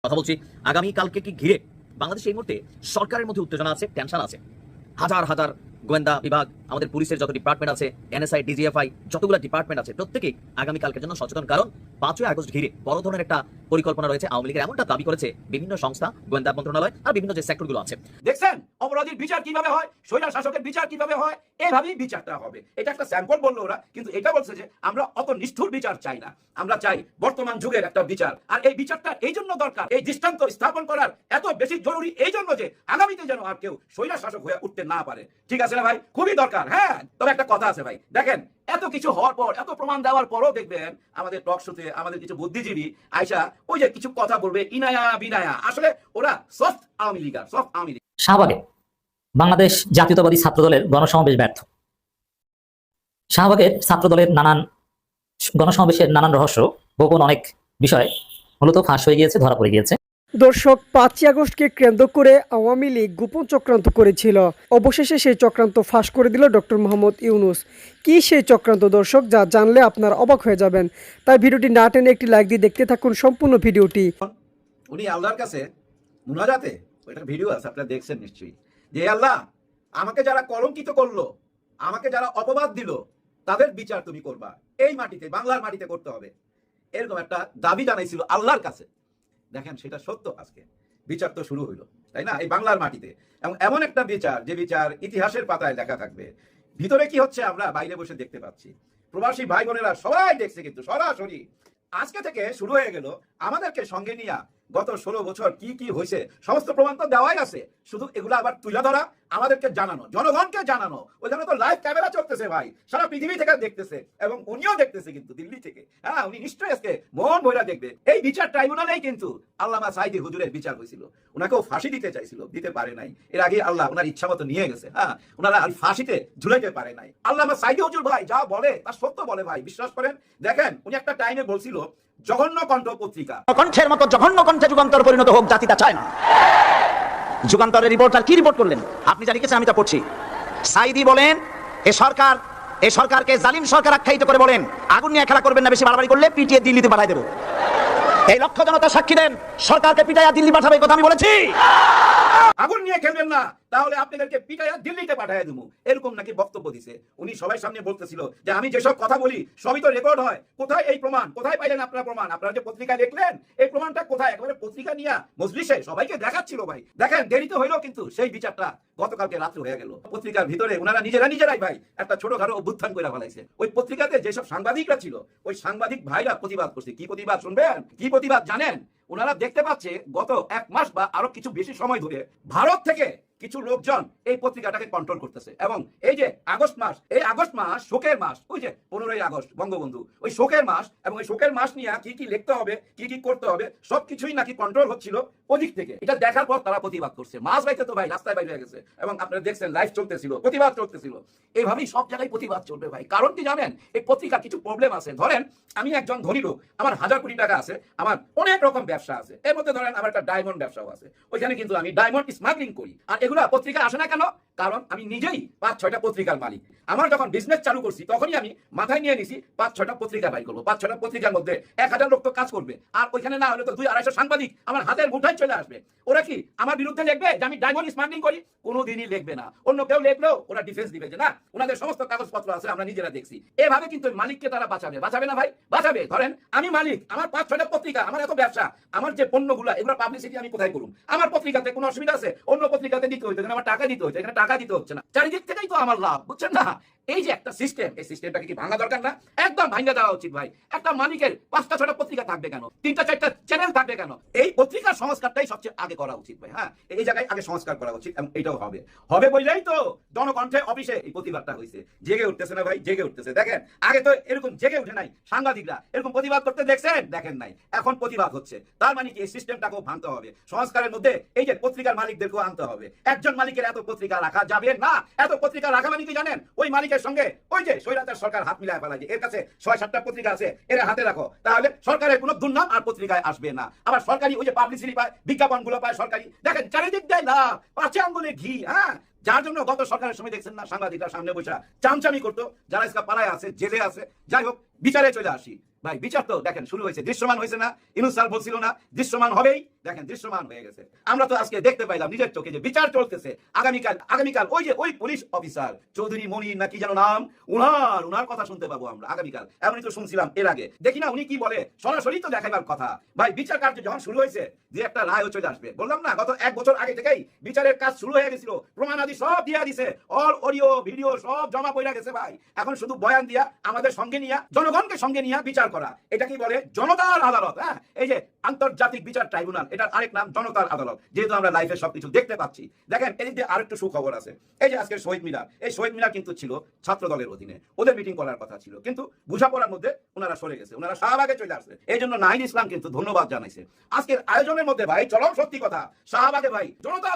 কথা বলছি আগামী কালকে কি ঘিরে বাংলাদেশে এই মুহূর্তে সরকারের মধ্যে উত্তেজনা আছে, টেনশন আছে। হাজার হাজার গোয়েন্দা বিভাগ, আমাদের পুলিশের যত ডিপার্টমেন্ট আছে, এনএসআই, ডিজিএফআই, যতগুলো ডিপার্টমেন্ট আছে, প্রত্যেকেই আগামী কালকের জন্য সচেতন। কারণ 5ই আগস্ট ঘিরে বড় ধরনের একটা পরিকল্পনা রয়েছে আওয়ামী লীগের, এমনটা দাবি করেছে বিভিন্ন সংস্থা, গোয়েন্দা মন্ত্রণালয় আর বিভিন্ন যে সেক্টরগুলো আছে। দেখছেন অপরাধীর বিচার কিভাবে হয়, স্বৈরাচার শাসকের বিচার কিভাবে হয়, এভাবেই বিচারটা হবে। এটা একটা স্যাম্পল বললো ওরা, কিন্তু এটা বলছে যে আমরা অত নিষ্ঠুর বিচার চাই না, আমরা চাই বর্তমান যুগের একটা বিচার। আর এই বিচারটা এই জন্য দরকার, এই দৃষ্টান্ত স্থাপন করার এত বেশি জরুরি এই জন্য যে আগামীতে যেন আর কেউ স্বৈরাচার শাসক হয়ে উঠতে না পারে। ঠিক আছে না ভাই? খুবই দরকার। হ্যাঁ, তবে একটা কথা আছে ভাই, দেখেন এত কিছু হওয়ার পর, এত প্রমাণ দেওয়ার পরও দেখবেন আমাদের টক শোতে আমাদের কিছু বুদ্ধিজীবী আয়সা ওই যে কিছু কথা বলবে ইনায়া বিনায়া, আসলে ওরা সফট আওয়ামী লীগার, সফট আওয়ামী লীগ। শাহবাগে বাংলাদেশ জাতীয়তাবাদী ছাত্রদলের গণসমাবেশ ব্যর্থ। শাহবাগের ছাত্রদলের নানান গণসমাবেশের নানান রহস্য, গোপন অনেক বিষয় মূলত ফাঁস হয়ে গিয়েছে, ধরা পড়ে গিয়েছে। দর্শক, 5ই আগস্টকে কেন্দ্র করে আওয়ামী লীগ গোপন চক্রান্ত করেছিল। অবশেষে সেই চক্রান্ত ফাঁস করে দিল ডক্টর মোহাম্মদ ইউনূস। কি সেই চক্রান্ত দর্শক, যা জানলে আপনারা অবাক হয়ে যাবেন। তাই ভিডিওটি না টেনে একটি লাইক দিয়ে দেখতে থাকুন সম্পূর্ণ ভিডিওটি। উনি আল্লাহর কাছে মুনাজাতে, ওইটার ভিডিও আছে আপনারা দেখছেন নিশ্চয়ই, যে আল্লাহ আমাকে যারা কলঙ্কিত করলো, আমাকে যারা অপবাদ দিল, তাদের বিচার তুমি করবা, এই মাটিতে, বাংলার মাটিতে করতে হবে, এরকম একটা দাবি জানাইছিল আল্লাহর কাছে। দেখেন সেটা সত্য, আজকে বিচার তো শুরু হইলো, তাই না, এই বাংলার মাটিতে। এবং এমন একটা বিচার, যে বিচার ইতিহাসের পাতায় লেখা থাকবে। ভিতরে কি হচ্ছে আমরা বাইরে বসে দেখতে পাচ্ছি, প্রবাসী ভাই বোনেরা সবাই দেখছে, কিন্তু সরাসরি আজকে থেকে শুরু হয়ে গেল আমাদেরকে সঙ্গে নিয়ে গত 16 বছর কি কি হয়েছে সমস্ত প্রমাণ তো দেওয়াই আছে, শুধু এগুলো আবার তুলে ধরা, আমাদেরকে জানানো, জনগণকে জানানো। ওইখানে তো লাইভ ক্যামেরা চলতেছে ভাই, সারা পৃথিবী থেকে দেখতেছে, এবং উনিও দেখতেছে কিন্তু দিল্লি থেকে। হ্যাঁ, উনি নিশ্চয়ই আজকে মন ভৈরা দেখবে। এই বিচার ট্রাইব্যুনালেই কিন্তু আল্লামা সাইদি হুজুরের বিচার হয়েছিল। ওনাকেও ফাঁসি দিতে চাইছিল, দিতে পারে নাই। এর আগে আল্লাহ ওনার ইচ্ছা মতো নিয়ে গেছে। হ্যাঁ, ওনারা আর ফাঁসিতে ঝুলাইতে পারে নাই। আল্লামা সাইদি হুজুর ভাই যা বলে তা সত্য বলে ভাই, বিশ্বাস করেন। দেখেন উনি একটা টাইমে বলছিল জঘন্য কণ্ঠ পত্রিকা, কণ্ঠের মতো জঘন্য কণ্ঠে যুগান্তর পরিণত হোক, জাতি তা চায় না। যুগান্তরের রিপোর্টার কি রিপোর্ট করলেন আপনি যা লিখেছেন আমি তা পড়ছি। সাইদি বলেন এ সরকারকে জালিম সরকার আখ্যায়িত করে বলেন, আগুন নিয়ে খেলা করবেন না, বেশি বাড়াবাড়ি করলে পিটিয়ে দিল্লিতে পাঠাই দেবো। এই লক্ষ জনতা সাক্ষী দেন, সরকারকে পিটাইয়া দিল্লি পাঠাবে, কথা আমি বলেছি। আগুন নিয়ে খেলবেন না, তাহলে আপনাদেরকে পিটাইয়া দিল্লিতে পাঠিয়ে দেবো, এরকম নাকি বক্তব্য দিছে। উনি সবাই সামনে বলতেছিল যে আমি যেসব কথা বলি সবই তো রেকর্ড হয়, কোথায় এই প্রমাণ, কোথায় পাইলেন আপনারা প্রমাণ? আপনারা যে পত্রিকা দেখলেন এই প্রমাণটা কোথায়? একেবারে পত্রিকা নিয়ে মজলিসে সবাইকে দেখাচ্ছিল ভাই। দেখেন দেরিতে হইলো, কিন্তু সেই বিচারটা গতকালকে রাত্রে হয়ে গেল। পত্রিকার ভিতরে ওনারা নিজেরাই ভাই একটা ছোটখাটো অভ্যুত্থান করে ফেলাইছে। ওই পত্রিকাতে যেসব সাংবাদিকরা ছিল, ওই সাংবাদিক ভাইরা প্রতিবাদ করছে। কি প্রতিবাদ শুনবেন? কি প্রতিবাদ জানেন? ওনারা দেখতে পাচ্ছে গত 1 মাস বা আরো কিছু বেশি সময় ধরে ভারত থেকে কিছু লোকজন এই পত্রিকাটাকে কন্ট্রোল করতেছে। এবং এই যে আগস্ট মাস, এই আগস্ট মাস শোকের মাস, ওই যে 15ই আগস্ট বঙ্গবন্ধু, ওই শোকের মাস, এবং ওই শোকের মাস নিয়ে কি কি লিখতে হবে, কি কি করতে হবে, সবকিছুই নাকি কন্ট্রোল হচ্ছিল ওদিক থেকে। এটা দেখার পর তারা প্রতিবাদ করছে। মাস রাইতে তো ভাই রাস্তায় বাইরে হয়ে গেছে, এবং আপনারা দেখছেন লাইভ চলতেছিল, প্রতিবাদ চলতেছিল। এইভাবেই সব জায়গায় প্রতিবাদ চলবে ভাই। কারণ কি জানেন? এই পত্রিকার কিছু প্রবলেম আছে। ধরেন আমি একজন ধনী লোক, আমার 1000 কোটি টাকা আছে, আমার অনেক রকম ব্যবসা আছে, এর মধ্যে ধরেন আমার একটা ডায়মন্ড ব্যবসাও আছে। ওইখানে কিন্তু আমি ডায়মন্ড স্মাগলিং করি। আর এগুলো পত্রিকা আসে না কেন? কারণ আমি নিজেই 5-6টা পত্রিকার মালিক। আমার যখন বিজনেস চালু করছি তখনই আমি মাথায় নিয়ে নিছি 5-6টা পত্রিকা বাইর করবো। 5-6টা পত্রিকার মধ্যে 1000 লোক তো কাজ করবে, আর ওইখানে না হলে তো 200-250 সাংবাদিক আমার হাতের মুঠায় চলে আসবে। ওরা কি আমার বিরুদ্ধে লিখবে যে আমি ডায়মন্ড স্মাগলিং করি? কোনোদিনই লিখবে না। অন্য কেউ লিখলেও ওরা ডিফেন্স দিবে যে না, ওনাদের সমস্ত কাগজপত্র আছে, আমরা নিজেরা দেখছি। এভাবে কিন্তু মালিককে তারা বাঁচাবে না ভাই, বাঁচাবে। ধরেন আমি মালিক, আমার 5-6টা পত্রিকা, আমার এত ব্যবসা, আমার যে পণ্যগুলো এগুলো পাবলিসিটি আমি কোথায় করুম? আমার পত্রিকাতে কোনো অসুবিধা আছে? অন্য পত্রিকাতে দিতে হইতো, আমার টাকা দিতে হইতো, এখানে টাকা দিতে হচ্ছে না। চারিদিক থেকেই তো আমার লাভ, বুঝছেন না? এই যে একটা সিস্টেম, এই সিস্টেমটাকে কি ভাঙা দরকার না? একদম ভাঙা দেওয়া উচিত ভাই। একটা মালিকের 5টা-6টা পত্রিকা থাকবে কেন? 3টা-4টা চ্যানেল থাকবে কেন? এই পত্রিকার সংস্কারটাই সবচেয়ে আগে করা উচিত ভাই। হ্যাঁ, এই জায়গায় আগে সংস্কার করা উচিত, এবং এটাও হবে বললেই তো জনকণ্ঠে অফিসে এই প্রতিবাদটা হয়েছে। জেগে উঠতেছে না ভাই? জেগে উঠতেছে। দেখেন আগে তো এরকম জেগে উঠে নাই সাংবাদিকরা, এরকম প্রতিবাদ করতে দেখছেন? দেখেন নাই। এখন প্রতিবাদ হচ্ছে, তার মানে কি এই সিস্টেমটাকেও ভাঙতে হবে। সংস্কারের মধ্যে এই যে পত্রিকার মালিকদেরকেও আনতে হবে। একজন মালিকের এত পত্রিকা রাখা যাবে না। এত পত্রিকা রাখা মানে কি জানেন? ওই মালিকের সঙ্গে ওই যে স্বৈরাচার সরকার হাত মিলায় ফেলা, যে এর কাছে 6-7টা পত্রিকা আছে, এর হাতে রাখো, তাহলে সরকারের কোনো দুর্নাম আর পত্রিকায় আসবে না। আবার সরকারি ওই যে পাবলিসিটি পায়, বিজ্ঞাপনগুলো পায় সরকারি। দেখেন চারিদিক দেয় লাভ, 5 আঙ্গুলে ঘি। হ্যাঁ, যার জন্য গত সরকারের সময় দেখছেন না সাংবাদিকরা সামনে বসে চামচামি করতো, যারা ইসকা পাড়ায় আছে, জেলে আছে। যাই হোক, বিচারে চলে আসি। ভাই বিচার তো দেখেন শুরু হয়েছে, দৃশ্যমান হয়েছে না? ইউনূস স্যার বলছিল না দৃশ্যমান হবেই, দেখেন দৃশ্যমান হয়ে গেছে। আমরা তো আজকে দেখতে পাইলাম নিজের চোখে যে বিচার চলতেছে। আগামীকাল ওই পুলিশ অফিসার চৌধুরী মনির না কি যেন নাম, উনার কথা শুনতে পাবো আমরা আগামীকাল। এমনই তো শুনছিলাম এর আগে, দেখি না উনি কি বলে, সরাসরি তো দেখাইবার কথা। ভাই বিচার কার্য যখন শুরু হয়েছে যে একটা রায়ও চলে আসবে, বললাম না গত 1 বছর আগে থেকেই বিচারের কাজ শুরু হয়ে গেছিল, প্রমাণাদি সব দিয়া দিছে, অল অডিও ভিডিও সব জমা পড়ে গেছে ভাই। এখন শুধু বয়ান দিয়া আমাদের সঙ্গে নিয়ে, জনগণকে সঙ্গে নিয়ে বিচার করা, এটা কি বলে জনতার আদালত। হ্যাঁ, এই যে আন্তর্জাতিক বিচার ট্রাইব্যুনাল, এটার আরেক নাম জনতার আদালত, যেহেতু আমরা লাইফে সবকিছু দেখতে পাচ্ছি। দেখেন এদিক দিয়ে আরেকটু সুখবর আছে, এই যে আজকে শহীদ মিনার, এই শহীদ মিনার কিন্তু ছিল ছাত্র দলের অধীনে, ওদের মিটিং করার কথা ছিল, কিন্তু বোঝাপড়ার মধ্যে ওনারা সরে গেছে, ওনারা শাহবাগে চলে আসছে। এই জন্য নাহিদ ইসলাম কিন্তু ধন্যবাদ জানাইছে। আজকের আয়োজনের মধ্যে ভাই চরম সত্যি কথা, শাহবাগে ভাই জনতা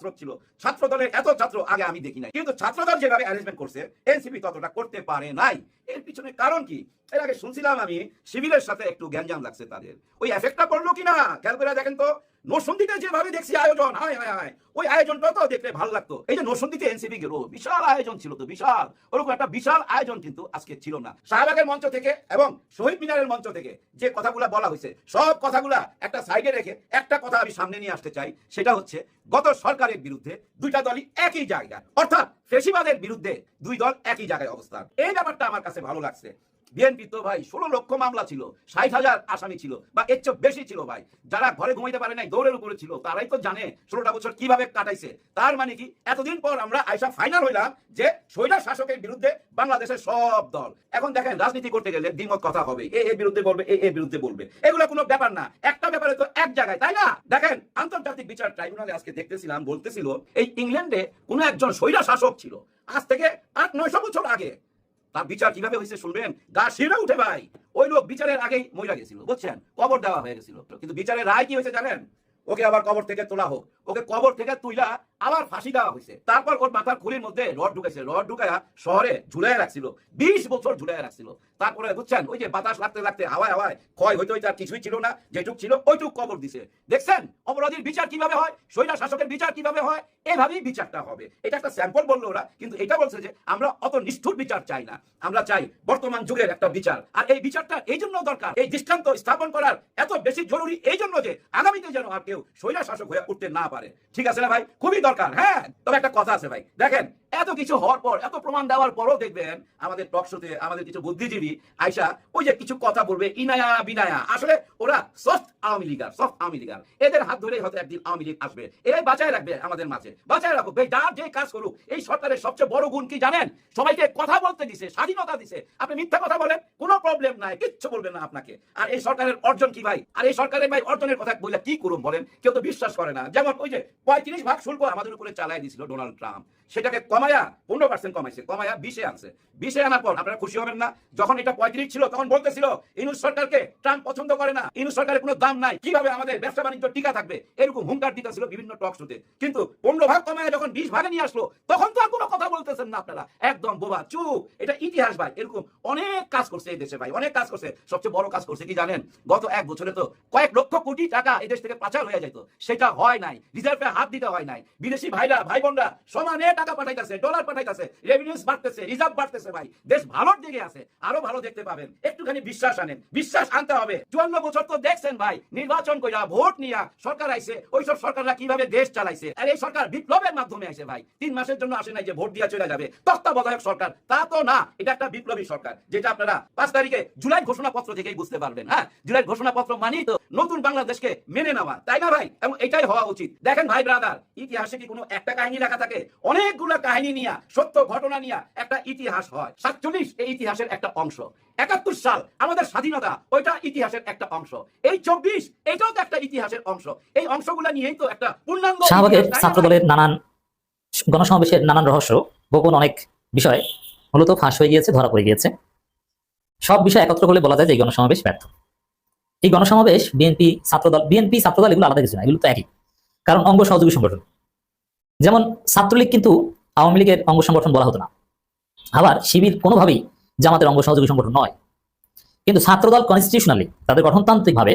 স্রোত ছিল। ছাত্র দলের এত ছাত্র আগে আমি দেখি নাই, কিন্তু ছাত্র দল যেভাবে অ্যারেঞ্জমেন্ট করছে এনসিপি ততটা করতে পারে নাই। এর পিছনে কারণ কি? এর আগে শুনছিলাম আমি শিবিরের সাথে একটু গ্যাঞ্জাম লাগছে তাদের, ওই এফেক্টটা পড়লো কিনা খেয়াল করে দেখেন তো। নরসিংদীতে যেভাবে দেখছি আয়োজন, হায় ওই আয়োজনটা তো দেখলে ভালো লাগতো। এই যে নরসিংদীতে এনসিপি গেল, বিশাল আয়োজন ছিল তো, বিশাল, ওরকম একটা বিশাল আয়োজন কিন্তু আজকে ছিল না। শাহবাগের মঞ্চ থেকে এবং শহীদ মিনারের মঞ্চ থেকে যে কথাগুলো বলা হয়েছে, সব কথাগুলা একটা সাইডে রেখে একটা কথা আমি সামনে নিয়ে আসতে চাই, সেটা হচ্ছে গত সরকারের বিরুদ্ধে দুইটা দলই একই জায়গায়, অর্থাৎ ফ্যাসিবাদের বিরুদ্ধে দুই দল একই জায়গায় অবস্থান। এই ব্যাপারটা আমার কাছে ভালো লাগছে। বিএনপি তো ভাই 16 লক্ষ মামলা ছিল, 60,000 আসামি ছিল, বা এর চেয়ে বেশি ছিল ভাই। যারা ঘরে ঘুমাইতে পারে নাই, দৌড়ের উপরে ছিল, তারাই তো জানে 16টা বছর কিভাবে কাটাইছে। তার মানে কি এতদিন পর আমরা আইসা ফাইনাল হইলাম যে স্বৈরাচার শাসকের বিরুদ্ধে বাংলাদেশের সব দল। এখন দেখেন রাজনীতি করতে গেলে দ্বিমত কথা হবে, এর বিরুদ্ধে বলবে, এর বিরুদ্ধে বলবে, এগুলো কোনো ব্যাপার না। একটা ব্যাপারে তো এক জায়গায়, তাই না? দেখেন আন্তর্জাতিক বিচার ট্রাইব্যুনালে আজকে দেখতেছিলাম, বলতেছিল এই ইংল্যান্ডে কোন একজন স্বৈরাচার শাসক ছিল আজ থেকে 800-900 বছর আগে। তার বিচার কিভাবে হয়েছে শুনবেন, গা শিরে উঠে ভাই। ওই লোক বিচারের আগেই মইরা গেছিল, বুঝছেন, কবর দেওয়া হয়ে গেছিল, কিন্তু বিচারের রায় কি হয়েছে জানেন? ওকে আবার কবর থেকে তোলা হোক, ওকে কবর থেকে তুইলা আবার ফাঁসি দেওয়া হয়েছে। তারপর ওর মাথার খুলির মধ্যে রড ঢুকেছে, রড ঢুকায়া শহরে ঝুলাই রাখছিল, 20 বছর ঝুলাই রাখছিল। তারপরে বুঝছেন ওই যে বাতাস লাগতে লাগতে হাওয়ায় ক্ষয় হইতে হইতে আর কিছুই ছিল না, যেটুক ছিল ওইটুক কবর দিছে। দেখছেন অপরাধীর বিচার কিভাবে হয়, স্বৈরাচার শাসকের বিচার কিভাবে হয়, এভাবেই বিচারটা হবে। এটা একটা স্যাম্পল বললো ওরা, কিন্তু এটা বলছে যে আমরা অত নিষ্ঠুর বিচার চাই না, আমরা চাই বর্তমান যুগের একটা বিচার। আর এই বিচারটা এই জন্য দরকার, এই দৃষ্টান্ত স্থাপন করার এত বেশি জরুরি এই জন্য যে আগামীতে যেন আর কেউ স্বৈরাচার শাসক হয়ে উঠতে না পারে। ঠিক আছে না ভাই? খুবই দরকার। হ্যাঁ, তবে একটা কথা আছে ভাই, দেখেন এত কিছু হওয়ার পর, এত প্রমাণ দেওয়ার পরও দেখবেন আমাদের টক শোতে আমাদের কিছু বুদ্ধিজীবী আইসা ওই যে কিছু কথা বলবে ইনায়া বিনায়া, আসলে ওরা সফট আওয়ামী লীগার, এদের হাত ধরেই হয়তো একদিন আওয়ামী লীগ আসবে। এরাই বাঁচায় রাখবে আমাদের মাঝে, বাঁচায় রাখুক ভাই। যার যে কাজ করুক, এই সরকারের সবচেয়ে বড় গুণ কি জানেন? সবাইকে কথা বলতে দিছে, স্বাধীনতা দিছে। আপনি মিথ্যা কথা বলেন, কোনো প্রবলেম নাই, কিচ্ছু বলবেন না আপনাকে। আর এই সরকারের অর্জন কি ভাই? আর এই সরকারের ভাই অর্জনের কথা বলে কি করুন বলেন? কেউ তো বিশ্বাস করে না। যেমন ওই যে 35% শুল্ক আমাদের উপরে চালাই দিয়েছিল ডোনাল্ড ট্রাম্প, সেটাকে কমায়া 15% কমাইছে, কমায়া 20-এ আনছে। 20-এ আনার পর আপনারা খুশি হবেন না? যখন এটা 35 ছিল তখন বলতেছিল ইউনূস সরকারকে ট্রাম্প পছন্দ করে না, ইউনূস সরকারের কোনো দাম নাই, কিভাবে আমাদের ব্যবসা বাণিজ্য টিকা থাকবে, এরকম হুঙ্কার দিতেছিল বিভিন্ন টক শোতে। কিন্তু 15 ভাগ কমায়া যখন 20 ভাগে নিয়ে আসলো, তখন তো আর কোনো কথা বলতেছেন না আপনারা, একদম বোবা চুপ। এটা ইতিহাস ভাই, এরকম অনেক কাজ করছে এই দেশে ভাই, অনেক কাজ করছে। সবচেয়ে বড় কাজ করছে কি জানেন? গত 1 বছরে তো কয়েক লক্ষ কোটি টাকা এই দেশ থেকে পাচার হয়ে যেত, সেটা হয় নাই, রিজার্ভে হাত দিতে হয় নাই। বিদেশি ভাইরা ভাই বোনরা সমানে টাকা পাঠাইতেছে, ডলার পাঠাইতেছে, রেভিনিউস বাড়তেছে, রিজার্ভ বাড়তেছে ভাই, দেশ ভালোর দিকে আছে, আরো ভালো দেখতে পাবেন। একটুখানি বিশ্বাস আনেন, বিশ্বাস আনতে হবে। 54 বছর তো দেখছেন ভাই, নির্বাচন কইরা ভোট নিয়া সরকার আইছে, ওইসব সরকাররা কিভাবে দেশ চালাইছে। আর এই সরকার বিপ্লবের মাধ্যমে আইছে ভাই, 3 মাসের জন্য আসে নাই যে ভোট দিয়া চলে যাবে তত্ত্বাবধায়ক সরকার, তা তো না। এটা একটা বিপ্লবী সরকার, যেটা আপনারা 5 তারিখে জুলাই ঘোষণাপত্র থেকেই বুঝতে পারবেন। হ্যাঁ, জুলাই ঘোষণাপত্র মানেই তো নতুন বাংলাদেশকে মেনে নেওয়া, তাই না ভাই? এবং এটাই হওয়া উচিত। দেখেন ভাই ব্রাদার, ইতিহাসে কি কোনো একটা কাহিনী লেখা থাকে? অনেকগুলো কাহিনী নিয়ে, সত্য ঘটনা নিয়ে একটা ইতিহাস হয়। 47 এই ইতিহাসের একটা অংশ, 71 সাল আমাদের স্বাধীনতা, ওইটা ইতিহাসের একটা অংশ, এই 24 এটাও তো একটা ইতিহাসের অংশ। এই অংশগুলো নিয়েই তো একটা পূর্ণাঙ্গ শাহবাগের ছাত্র দলের নানান গণসমাবেশের নানান রহস্য, গোপন অনেক বিষয় মূলত ফাঁস হয়ে গিয়েছে, ধরা পড়ে গিয়েছে। সব বিষয় একত্র করলে বলা যায় যে এই গণসমাবেশ ব্যর্থ। এই গণসমাবেশ বিএনপি ছাত্রদল এগুলো আলাদা কিছু না, এগুলো তো একই। কারণ অঙ্গ সহযোগী সংগঠন, যেমন ছাত্রলীগ কিন্তু আওয়ামী লীগের অঙ্গ সংগঠন বলা হতো না, আবার শিবির কোনোভাবেই জামাতের অঙ্গ সহযোগী সংগঠন নয়। কিন্তু ছাত্রদল কনস্টিটিউশনালি তাদের গঠনতান্ত্রিকভাবে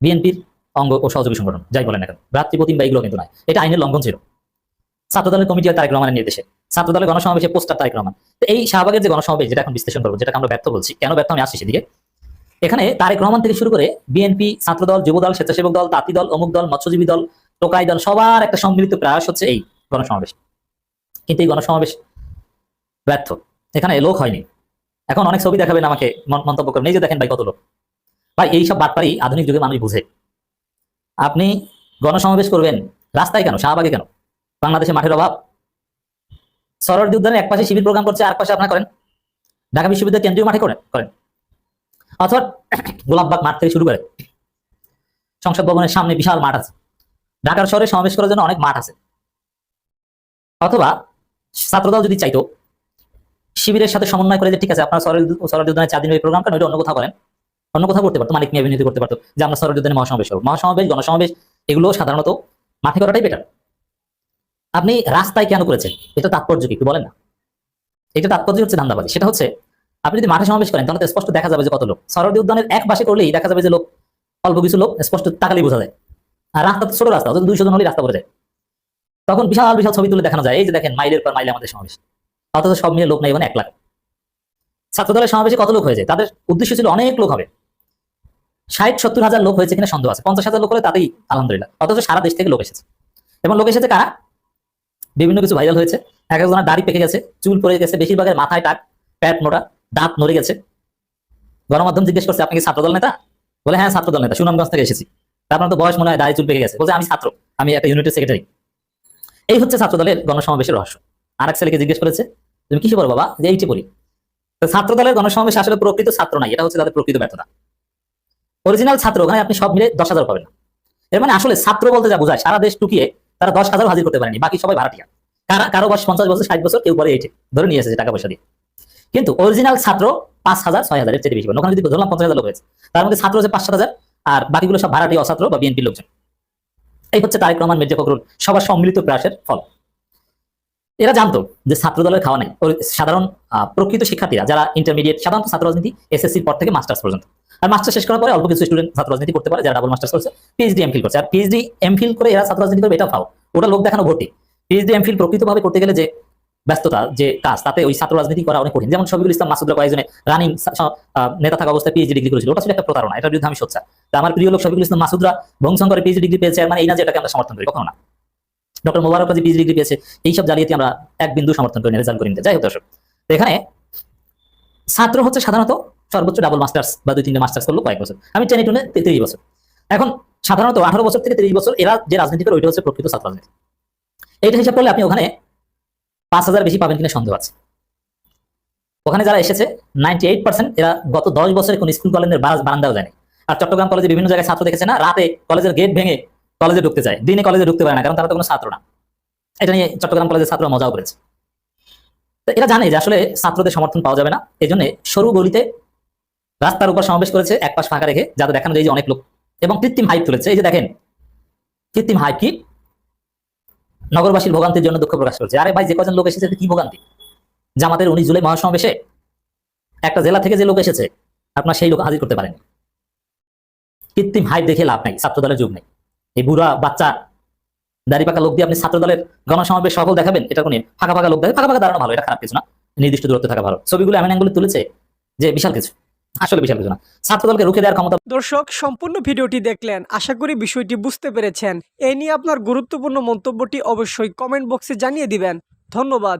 বিএনপির অঙ্গ ও সহযোগী সংগঠন, যাই বলেন না কেন, ভ্রাতৃপ্রতিম বা এগুলো কিন্তু নয়, এটা আইনের লঙ্ঘন ছিল। ছাত্রদলের কমিটি তারেক রহমানের নির্দেশে ছাত্রদলের গণসমাবেশে পোস্টার তারেক রহমান। তো এই শাহবাগের যে গণসমাবেশ, যেটা এখন বিশ্লেষণ করবো, যেটা আমরা ব্যর্থ বলছি, কেন ব্যর্থ আমি আসছি সেদিকে। এখানে তারেক রহমান থেকে শুরু করে বিএনপি, ছাত্রদল, যুবদল, স্বেচ্ছাসেবক দল, তাঁতি দল, অমুক দল, মৎস্যজীবী দল, টোকাই দল, সবার একটা সম্মিলিত প্রয়াস হচ্ছে এই গণসমাবেশ। কিন্তু এই গণসমাবেশ ব্যর্থ, এখানে লোক হয়নি। এখন অনেক ছবি দেখাবেন আমাকে, মন্তব্য করবেন, এই যে দেখেন ভাই কত লোক। ভাই এইসব বাটপারি আধুনিক যুগে মানুষ বুঝে। আপনি গণসমাবেশ করবেন রাস্তায় কেন, শাহবাগে কেন? বাংলাদেশে মাঠের অভাব? সরোয়ার্দী উদ্যানের এক পাশে শিবির প্রোগ্রাম করছে, আর পাশে আপনার করেন ঢাকা বিশ্ববিদ্যালয় কেন্দ্রীয় মাঠে করেন। অথবা গোলাপবাগ মাঠ থেকে শুরু করে সংসদ ভবনের সামনে বিশাল মাঠ আছে। ঢাকার শহরে সমাবেশ করার জন্য অনেক মাঠ আছে। অথবা ছাত্রদল যদি চাইতো শিবিরের সাথে সমন্বয় করে যে ঠিক আছে আপনারা সরোয়ার্দী উদ্যানে 4 দিন ওই প্রোগ্রামটা ওইটা অন্য কোথাও করেন, অন্য কোথাও করতে পারতো, মালিক নিয়ে বিনীত করতে পারতো যে আমরা সরোয়ার্দী উদ্যানে মহাসমাবেশ করবো। মহাসমাবেশ, গণসমাবেশ এগুলো সাধারণত মাঠে করাটাই বেটার। আপনি রাস্তায় কেন করেছেন? এটা তাৎপর্য কি একটু বলেন না? এটা তাৎপর্য হচ্ছে ধান্দাবাজি। সেটা হচ্ছে আপনি যদি মাঠে সমাবেশ করেন তাহলে তো স্পষ্ট দেখা যাবে যে কত লোক। সরোয়ার্দী উদ্যানের এক পাশে করলেই দেখা যাবে যে লোক অল্প কিছু লোক, স্পষ্ট তাকালেই বোঝা যায়। আর রাস্তা তো ছোট রাস্তা, 200 জন হলেই রাস্তা পড়ে যায়। তখন বিশাল বিশাল ছবি তুলে দেখানো যায়, এই যে দেখেন মাইলের পর মাইলে আমাদের সমাবেশ, অথচ সব মিলে লোক নেই মানে 1 লাখ। ছাত্রদলের সমাবেশে কত লোক হয়েছে? তাদের উদ্দেশ্য ছিল অনেক লোক হবে, 60-70 হাজার লোক হয়েছে কিনা সন্দেহ আছে। 50 হাজার লোক হলে তাতেই আলহামদুলিল্লাহ। অথচ সারা দেশ থেকে লোক এসেছে। এবং লোক এসেছে কারা? বিভিন্ন কিছু ভাইরাল হয়েছে, এক একজনের দাড়ি পেকে গেছে, চুল পড়ে গেছে, বেশিরভাগের মাথায় টাক, প্যাট মোটা, দাঁত নড়ে গেছে। গণমাধ্যম জিজ্ঞেস করছে আপনি কি ছাত্রদল নেতা? বলে হ্যাঁ ছাত্রদল নেতা, সুনামগঞ্জ থেকে এসেছি। তারপর তো বয়স মনে হয় দাড়ি চুল পেকে গেছে, বলছে আমি ছাত্র, আমি একটা ইউনিটের সেক্রেটারি। এই হচ্ছে ছাত্রদলের গণসমাবেশের রহস্য। আর এক ছেলেকে জিজ্ঞেস করেছে তুমি কিসে পড়ো বাবা? যে এইটি পড়ি। তো ছাত্রদলের গণসমাবেশ আসলে প্রকৃত ছাত্র নাই, এটা হচ্ছে তাদের প্রকৃত ব্যর্থতা। অরিজিনাল ছাত্র ওখানে আপনি সব মিলে 10,000 পাবেন না। এর মানে আসলে ছাত্র বলতে যা বোঝায় সারা দেশ টুকিয়ে তারা 10,000 হাজির করতে পারেনি, বাকি সবাই ভাড়াটিয়া। কারো বয়স 50 বছর, 60 বছর, কেউ পরে 80 ধরে নিয়ে এসেছে টাকা পয়সা দিয়ে। কিন্তু অরিজিনাল ছাত্র 5,000, 6,000 এর চেয়ে বেশি। ওখানে যদি ধরলাম 50,000 লোক হয়েছে, তার মধ্যে ছাত্র হচ্ছে 5-7 হাজার, আর বাকিগুলো সব ভাড়াটিয়া, অছাত্র বা বিএনপি লোকজন। এই হচ্ছে তারেক রহমান, মির্জা ফখরুল সবার সম্মিলিত প্রয়াসের ফল। এরা জানতো যে ছাত্র দলের খাওয়া নাই। সাধারণ প্রকৃত শিক্ষার্থীরা যারা ইন্টারমিডিয়েট, সাধারণত ছাত্র রাজনীতি এসএসসির পর থেকে মাস্টার্স পর্যন্ত, আর মাস্টার্স শেষ করার পরে অল্প কিছু স্টুডেন্ট ছাত্র রাজনীতি করতে পারে, যারা ডাবল মাস্টার্স করছে, পিএইচডি এমফিল করছে। আর পিএইচডি এমফিল করে এরা ছাত্র রাজনীতি করবে, এটা ফাও, ওটা লোক দেখানো ভর্তি। পিএইচডি এমফিল প্রকৃতভাবে করতে গেলে যে ব্যস্ততা, যে কাজ, তাতে ওই ছাত্র রাজনীতি করা অনেক কঠিন। যেমন শফিকুল ইসলাম মাসুদরা কয়েকজনে রানিং নেতা থাকা অবস্থায় পিএইচডি ডিগ্রি করেছিল, ওটা ছিল একটা প্রতারণা, এটার বিরুদ্ধে আমি সোচ্চার। তা আমার প্রিয় লোক শফিকুল ইসলাম মাসুদরা বংশঙ্করে পিএইচডি ডিগ্রি পেয়েছে, মানে এই না যে এটাকে আমরা সমর্থন করি, কখনো না। ডক্টর মোবারক যে পিএইচডি ডিগ্রি পেয়েছে, এইসব জালিয়াতি আমরা এক বিন্দু সমর্থন করি না, রেজাল্ট করি না। যাই হোক দর্শক, তো এখানে ছাত্র হচ্ছে সাধারণত সর্বোচ্চ ডাবল মাস্টার্স বা 2-3টে মাস্টার্স করলো কয়েক বছর, আমি টেনে 30 বছর। এখন সাধারণত 18 বছর থেকে 30 বছর এরা যে রাজনীতি করে ওইটা হচ্ছে প্রকৃত ছাত্র রাজনীতি। এইটা হিসাব করলে আপনি ওখানে 5,000 বেশি পাবেন কিনা সন্দেহ আছে। ওখানে যারা এসেছে 98% এরা গত 10 বছরে কোন স্কুল কলেজের বারান্দাও যায়নি। আর চট্টগ্রাম কলেজে বিভিন্ন জায়গায় ছাত্র দেখেছে না, রাতে কলেজের গেট ভেঙে কলেজে ঢুকতে চায়, দিনে কলেজে ঢুকতে পারে না, কারণ তারা তো কোনো ছাত্র না। এটা নিয়ে চট্টগ্রাম কলেজের ছাত্র মজাও করেছে। তো এরা জানে যে আসলে ছাত্রদের সমর্থন পাওয়া যাবে না, এই জন্য সরু গলিতে রাস্তার উপর সমাবেশ করেছে, এক পাশ ফাঁকা রেখে, যাতে দেখানো যায় যে অনেক লোক, এবং কৃত্রিম হাইপ তুলেছে। এই যে দেখেন কৃত্রিম হাইপ কি, নগরবাসীর ভোগান্তির জন্য দুঃখ প্রকাশ করেছে। আরে ভাই, যে কজন লোক এসেছে কি ভোগান্তি? জামাতের 19 জুলাই মহাসমাবেশে একটা জেলা থেকে যে লোক এসেছে, আপনার সেই লোক হাজির করতে পারেনি। কৃত্রিম হাইপ দেখে লাভ নাই, ছাত্র দলের যুগ নেই। এই বুড়া বাচ্চা দাড়ি পাকা লোক দিয়ে আপনি ছাত্র দলের গণসমাবেশ সফল দেখাবেন? এটা কোনো ফাঁকা ফাঁকা লোক দেখে, ফাঁকা ফাঁকা দাঁড়ানো ভালো, এটা খারাপ কিছু না, নির্দিষ্ট দূরত্বে থাকা ভালো। ছবিগুলো এমন অ্যাঙ্গেলে তুলেছে যে বিশাল কিছু, আসলে বিশাল কিছু না। ছাত্র দলকে রুখে দেওয়ার ক্ষমতা। দর্শক, সম্পূর্ণ ভিডিওটি দেখলেন, আশা করি বিষয়টি বুঝতে পেরেছেন। এ নিয়ে আপনার গুরুত্বপূর্ণ মন্তব্যটি অবশ্যই কমেন্ট বক্সে জানিয়ে দিবেন। ধন্যবাদ।